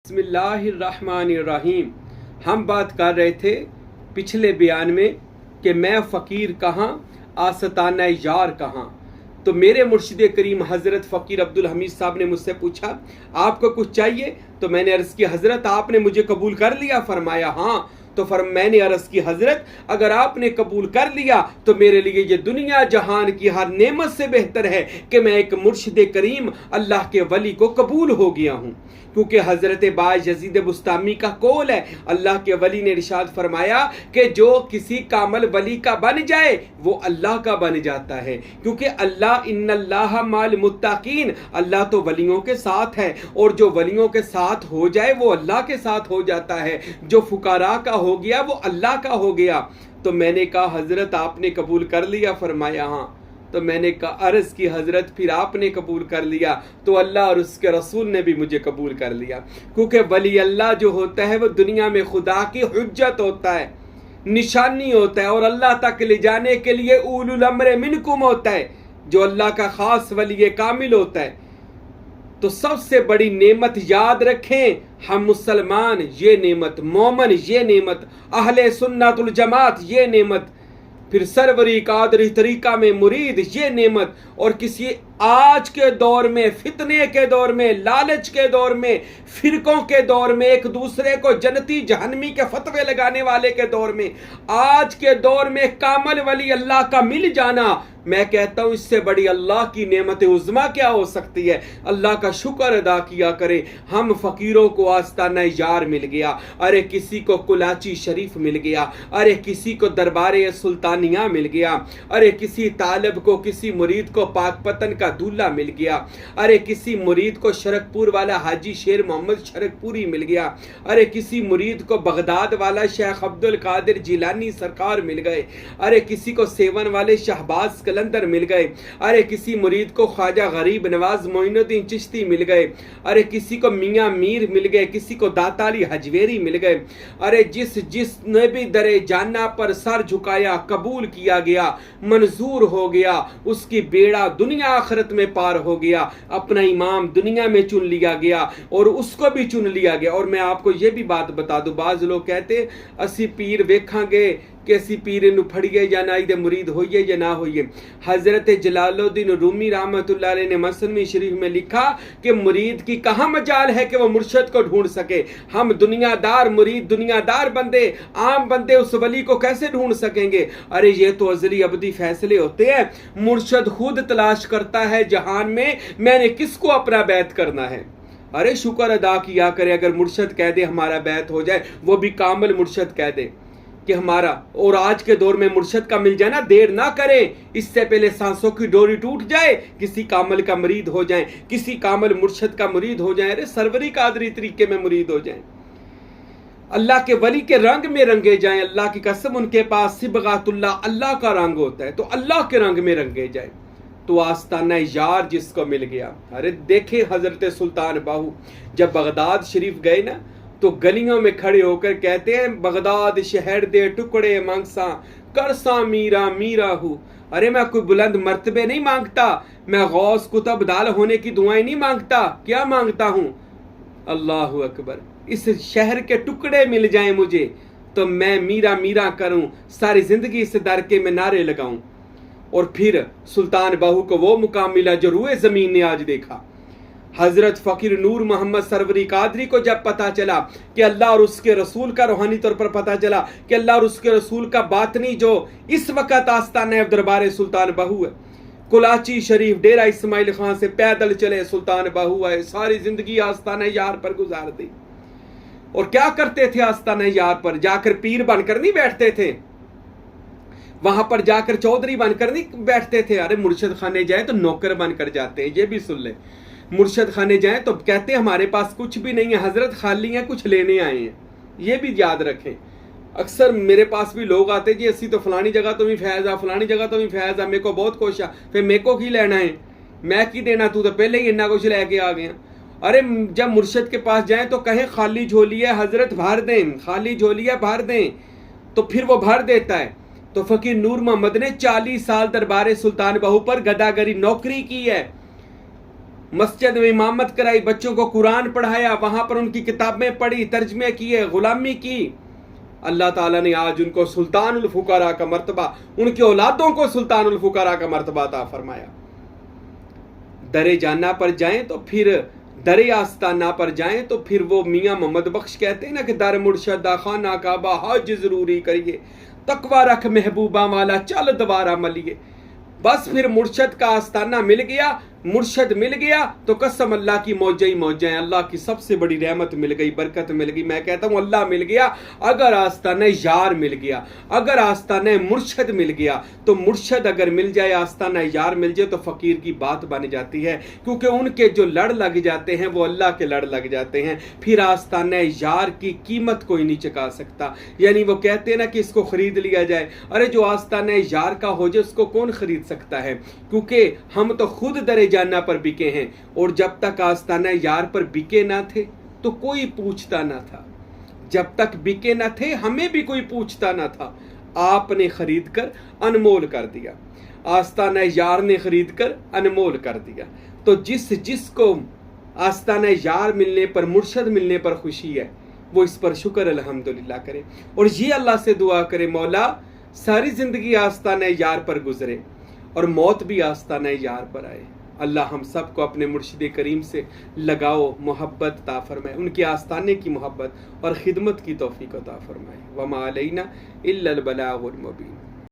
بسم اللہ الرحمن الرحیم۔ ہم بات کر رہے تھے پچھلے بیان میں کہ میں فقیر کہاں، آستانہ یار کہاں۔ تو میرے مرشد کریم حضرت فقیر عبدالحمید صاحب نے مجھ سے پوچھا آپ کو کچھ چاہیے؟ تو میں نے عرض کی حضرت آپ نے مجھے قبول کر لیا؟ فرمایا ہاں۔ تو میں نے عرض کی حضرت اگر آپ نے قبول کر لیا تو میرے لیے یہ دنیا جہان کی ہر نعمت سے بہتر ہے کہ میں ایک مرشد کریم اللہ کے ولی کو قبول ہو گیا ہوں، کیونکہ حضرت باز یزید بستامی کا قول ہے، اللہ کے ولی نے ارشاد فرمایا کہ جو کسی کامل ولی کا بن جائے وہ اللہ کا بن جاتا ہے، کیونکہ ان اللہ مع المتقین، اللہ تو ولیوں کے ساتھ ہے، اور جو ولیوں کے ساتھ ہو جائے وہ اللہ کے ساتھ ہو جاتا ہے، جو فقراء کا ہو گیا وہ اللہ کا ہو گیا۔ تو میں نے کہا حضرت آپ نے قبول کر لیا؟ فرمایا ہاں۔ تو میں نے کہا عرض کی حضرت پھر آپ نے قبول کر لیا تو اللہ اور اس کے رسول نے بھی مجھے قبول کر لیا، کیونکہ ولی اللہ جو ہوتا ہے وہ دنیا میں خدا کی حجت ہوتا ہے، نشانی ہوتا ہے، اور اللہ تک لے جانے کے لیے اولو الامر منکم ہوتا ہے، جو اللہ کا خاص ولی کامل ہوتا ہے۔ تو سب سے بڑی نعمت یاد رکھیں، ہم مسلمان یہ نعمت، مومن یہ نعمت، اہل سنت الجماعت یہ نعمت، پھر سروری قادری طریقہ میں مرید یہ نعمت، اور کسی آج کے دور میں، فتنے کے دور میں، لالچ کے دور میں، فرقوں کے دور میں، ایک دوسرے کو جنتی جہنمی کے فتوے لگانے والے کے دور میں، آج کے دور میں کامل ولی اللہ کا مل جانا، میں کہتا ہوں اس سے بڑی اللہ کی نعمت عظمیٰ کیا ہو سکتی ہے۔ اللہ کا شکر ادا کیا کرے، ہم فقیروں کو آستانہ یار مل گیا، ارے کسی کو کلاچی شریف مل گیا، ارے کسی کو دربار سلطانیہ مل گیا، ارے کسی طالب کو، کسی مرید کو پاک پتن کا دولہ مل گیا، ارے کسی مرید کو شرک پور والا حاجی شیر محمد شرک پوری مل گیا، ارے کسی مرید کو بغداد والا شیخ عبد القادر جیلانی سرکار مل گئے، ارے کسی کو سیون والے شہباز کلندر مل گئے، ارے کسی مرید کو خواجہ غریب نواز معین الدین چشتی مل گئے، ارے کسی کو میاں میر مل گئے، کسی کو داتا علی حجویری مل گئے، ارے جس نے بھی در جانا پر سر جھکایا قبول کیا گیا، منظور ہو گیا، اس کی بیڑا دنیا آخرت میں پار ہو گیا، اپنا امام دنیا میں چن لیا گیا اور اس کو بھی چن لیا گیا۔ اور میں آپ کو یہ بھی بات بتا دوں، بعض لوگ کہتے اسی پیر ویکھاں گے کہ اسی پیر نو پھڑیے یا نہ دے مرید ہوئیے یا نہ ہوئیے۔ حضرت جلال الدین رومی رحمۃ اللہ علیہ نے مثنوی شریف میں لکھا کہ مرید کی کہاں مجال ہے کہ وہ مرشد کو ڈھونڈ سکے، ہم دنیا دار مرید، دنیا دار بندے، عام بندے اس ولی کو کیسے ڈھونڈ سکیں گے؟ ارے یہ تو ازلی ابدی فیصلے ہوتے ہیں، مرشد خود تلاش کرتا ہے جہان میں نے کس کو اپنا بیعت کرنا ہے۔ ارے شکر ادا کیا کرے اگر مرشد کہہ دے ہمارا بیعت ہو جائے، وہ بھی کامل مرشد کہہ دے کہ ہمارا، اور آج کے دور میں مرشد کا مل جائے نا، دیر نہ کریں، اس سے پہلے سانسوں کی ڈوری ٹوٹ جائے، کسی کامل کا مرید ہو جائیں، کسی کامل مرشد کا مرید ہو جائیں، ارے سروری قادری طریقے میں مرید ہو جائیں، اللہ کے ولی کے رنگ میں رنگے جائیں۔ اللہ کی قسم ان کے پاس صبغات اللہ کا رنگ ہوتا ہے، تو اللہ کے رنگ میں رنگے جائیں۔ تو آستانہ یار جس کو مل گیا، ارے دیکھیں حضرت سلطان باہو جب بغداد شریف گئے نا تو گلیوں میں کھڑے ہو کر کہتے ہیں بغداد شہر دے ٹکڑے مانگساں کرساں میرا میرا ہوں۔ ارے میں کوئی بلند مرتبے نہیں مانگتا، میں غوث کتب دال ہونے کی دعائیں نہیں مانگتا، کیا مانگتا ہوں؟ اللہ اکبر، اس شہر کے ٹکڑے مل جائیں مجھے تو میں میرا میرا کروں، ساری زندگی اس در کے میں نعرے لگاؤں۔ اور پھر سلطان باہو کو وہ مقام ملا جو روئے زمین نے آج دیکھا۔ حضرت فقیر نور محمد سروری قادری کو جب پتا چلا کہ اللہ اور اس کے رسول کا، روحانی طور پر پتا چلا کہ اللہ اور اس کے رسول کا باطنی جو اس وقت آستانہ دربار سلطان باہو ہے، کلاچی شریف ڈیرہ اسماعیل خان سے پیدل چلے سلطان باہو آئے، ساری زندگی آستانہ یار پر گزار دی۔ اور کیا کرتے تھے آستانہ یار پر جا کر؟ پیر بن کر نہیں بیٹھتے تھے، وہاں پر جا کر چودھری بن کر نہیں بیٹھتے تھے، ارے مرشد خانے جائیں تو نوکر بن کر جاتے ہیں، یہ بھی سن لیں۔ مرشد خانے جائیں تو کہتے ہیں ہمارے پاس کچھ بھی نہیں ہے حضرت، خالی ہیں، کچھ لینے آئے ہیں، یہ بھی یاد رکھیں۔ اکثر میرے پاس بھی لوگ آتے جی اسی تو فلانی جگہ تو بھی فیض آ، فلانی جگہ تو بھی فیض آ، میرے کو بہت خوش آ، پھر میرے کو کی لینا ہے، میں کی دینا، تو پہلے ہی اتنا کچھ لے کے آ گیا۔ ارے جب مرشد کے پاس جائیں تو کہیں خالی جھولی ہے حضرت بھر دیں، خالی جھولی ہے بھر دیں، تو پھر وہ بھر دیتا ہے۔ تو فقیر نور محمد نے 40 سال دربار سلطان باہو پر گداگری نوکری کی ہے، مسجد میں امامت کرائی، بچوں کو قرآن پڑھایا، وہاں پر ان کی کتابیں پڑھی، ترجمے کیے، غلامی کی۔ اللہ تعالیٰ نے آج ان کو سلطان الفقراء کا مرتبہ، ان کی اولادوں کو سلطان الفقراء کا مرتبہ عطا فرمایا۔ درے جانا پر جائیں تو پھر درے آستانہ پر جائیں تو پھر وہ میاں محمد بخش کہتے ہیں نا کہ در مرشدہ خانہ کعبہ حج ضروری کریے، تقوی رکھ محبوبہ والا چل دوبارہ ملیے۔ بس پھر مرشد کا آستانہ مل گیا، مرشد مل گیا تو قسم اللہ کی موجیں ہی موجیں، اللہ کی سب سے بڑی رحمت مل گئی، برکت مل گئی۔ میں کہتا ہوں اللہ مل گیا اگر آستانہ یار مل گیا، اگر آستانہ مرشد مل گیا تو مرشد اگر مل جائے، آستانہ یار مل جائے تو فقیر کی بات بن جاتی ہے، کیونکہ ان کے جو لڑ لگ جاتے ہیں وہ اللہ کے لڑ لگ جاتے ہیں۔ پھر آستانہ یار کی قیمت کوئی نہیں چکا سکتا، یعنی وہ کہتے ہیں نا کہ اس کو خرید لیا جائے، ارے جو آستانہ یار کا ہو جائے اس کو کون خرید سکتا ہے، کیونکہ ہم تو خود درے جانا پر بکے ہیں، اور جب تک آستانہ یار پر بکے نہ تھے تو کوئی پوچھتا نہ تھا، جب تک بکے نہ تھے ہمیں بھی کوئی پوچھتا نہ تھا۔ آپ نے خرید کر انمول کر دیا، آستانہ یار نے خرید کر انمول کر دیا۔ تو جس کو آستانہ یار ملنے پر، مرشد ملنے پر خوشی ہے، وہ اس پر شکر الحمدللہ کرے، اور یہ اللہ سے دعا کرے مولا ساری زندگی آستانہ یار پر گزرے اور موت بھی آستانہ یار پر آئے۔ اللہ ہم سب کو اپنے مرشد کریم سے لگاؤ محبت عطا فرمائے، ان کے آستانے کی محبت اور خدمت کی توفیق عطا فرمائے۔ وما علینا الا البلاغ المبین۔